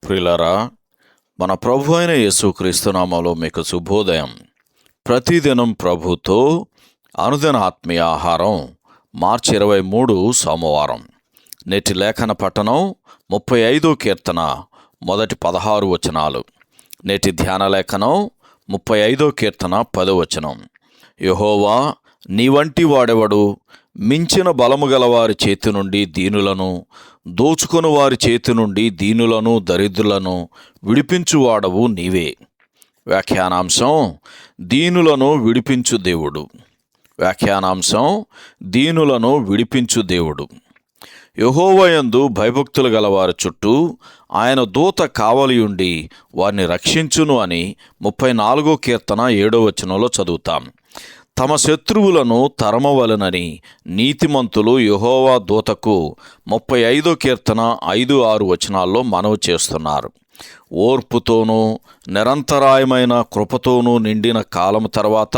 ప్రియులారా, మన ప్రభు అయిన యేసుక్రీస్తు నామములో మీకు శుభోదయం. ప్రతిదినం ప్రభుతో అనుదిన ఆత్మీయ ఆహారం. మార్చి 23 సోమవారం. నేటి లేఖన పఠనం 35వ కీర్తన మొదటి 16 వచనాలు. నేటి ధ్యాన లేఖనం 35వ కీర్తన 10వ వచనం. యెహోవా, నీ వంటి వాడెవడు? మించిన బలము గలవారి చేతి నుండి దీనులను, దోచుకొని వారి చేతి నుండి దీనులను దరిద్రులను విడిపించువాడవు నీవే. వ్యాఖ్యానాంశం: దీనులను విడిపించు దేవుడు. వ్యాఖ్యానాంశం: దీనులను విడిపించు దేవుడు. యెహోవా యందు భయభక్తులు గలవారి చుట్టూ ఆయన దూత కావలియుండి వారిని రక్షించును అని 34వ కీర్తన 7వ వచనంలో చదువుతాం. తమ శత్రువులను తరమవలనని నీతిమంతులు యెహోవా దూతకు 35వ కీర్తన 5-6 వచనాల్లో మనవి చేస్తున్నారు. ఓర్పుతోనూ నిరంతరాయమైన కృపతోనూ నిండిన కాలం తర్వాత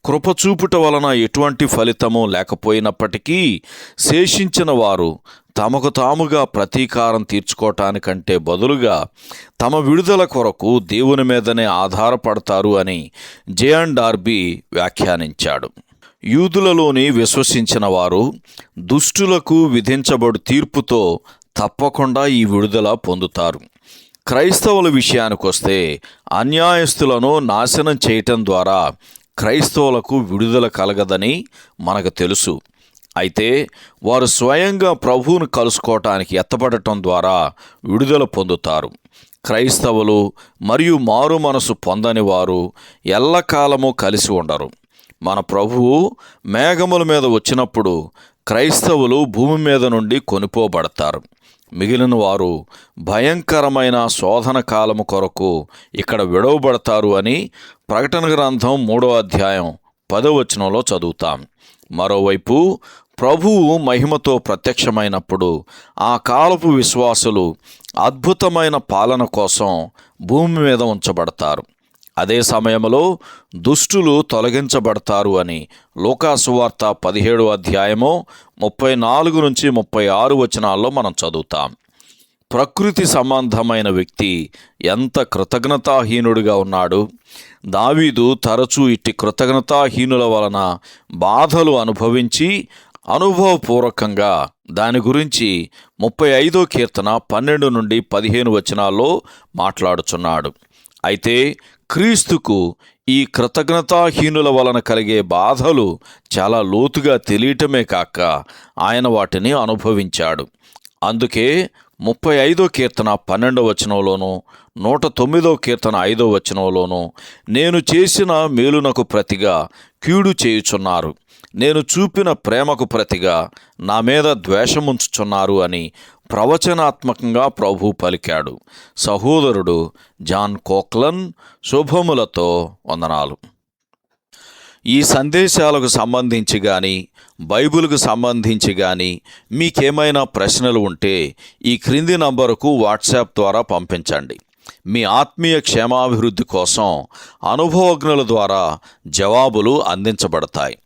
కృపచూపుట వలన ఎటువంటి ఫలితము లేకపోయినప్పటికీ శేషించిన వారు తమకు తాముగా ప్రతీకారం తీర్చుకోవటానికంటే బదులుగా తమ విడుదల కొరకు దేవుని మీదనే ఆధారపడతారు అని జేఎన్ డార్బీ వ్యాఖ్యానించాడు. యూదులలోని విశ్వసించిన వారు దుష్టులకు విధించబడు తీర్పుతో తప్పకుండా ఈ విడుదల పొందుతారు. క్రైస్తవుల విషయానికొస్తే అన్యాయస్తులను నాశనం చేయటం ద్వారా క్రైస్తవులకు విడుదల కలగదని మనకు తెలుసు. అయితే వారు స్వయంగా ప్రభువును కలుసుకోవటానికి ఎత్తబడటం ద్వారా విడుదల పొందుతారు. క్రైస్తవులు మరియు మారు మనసు పొందని వారు ఎల్లకాలము కలిసి ఉండరు. మన ప్రభువు మేఘముల మీద వచ్చినప్పుడు క్రైస్తవులు భూమి మీద నుండి కొనిపోబడతారు. మిగిలిన వారు భయంకరమైన శోధన కాలము కొరకు ఇక్కడ విడవబడతారు అని ప్రకటన గ్రంథం 3వ అధ్యాయం 10వ వచనంలో చదువుతాం. మరోవైపు ప్రభువు మహిమతో ప్రత్యక్షమైనప్పుడు ఆ కాలపు విశ్వాసులు అద్భుతమైన పాలన కోసం భూమి మీద ఉంచబడతారు. అదే సమయంలో దుష్టులు తొలగించబడతారు అని లూకాసు వార్త 17వ అధ్యాయము 34-36 వచనాల్లో మనం చదువుతాం. ప్రకృతి సంబంధమైన వ్యక్తి ఎంత కృతజ్ఞతాహీనుడిగా ఉన్నాడు. దావీదు తరచూ ఇట్టి కృతజ్ఞతాహీనుల వలన బాధలు అనుభవించి అనుభవపూర్వకంగా దాని గురించి 35వ కీర్తన 12-15 వచనాల్లో మాట్లాడుచున్నాడు. అయితే క్రీస్తుకు ఈ కృతజ్ఞతాహీనుల వలన కలిగే బాధలు చాలా లోతుగా తెలియటమే కాక ఆయన వాటిని అనుభవించాడు. అందుకే 35వ కీర్తన 12వ వచనంలోనూ 109వ కీర్తన 5వ వచనంలోనూ నేను చేసిన మేలునకు ప్రతిగా కీడు చేయుచున్నారు, నేను చూపిన ప్రేమకు ప్రతిగా నా మీద ద్వేషముంచుచున్నారు అని ప్రవచనాత్మకంగా ప్రభు పలికాడు. సహోదరుడు జాన్ కోక్లన్ శుభములతో వందనాలు. ఈ సందేశాలకు సంబంధించి కానీ బైబిల్కు సంబంధించి కానీ మీకేమైనా ప్రశ్నలు ఉంటే ఈ క్రింది నంబరుకు వాట్సాప్ ద్వారా పంపించండి. మీ ఆత్మీయ క్షేమాభివృద్ధి కోసం అనుభవజ్ఞుల ద్వారా జవాబులు అందించబడతాయి.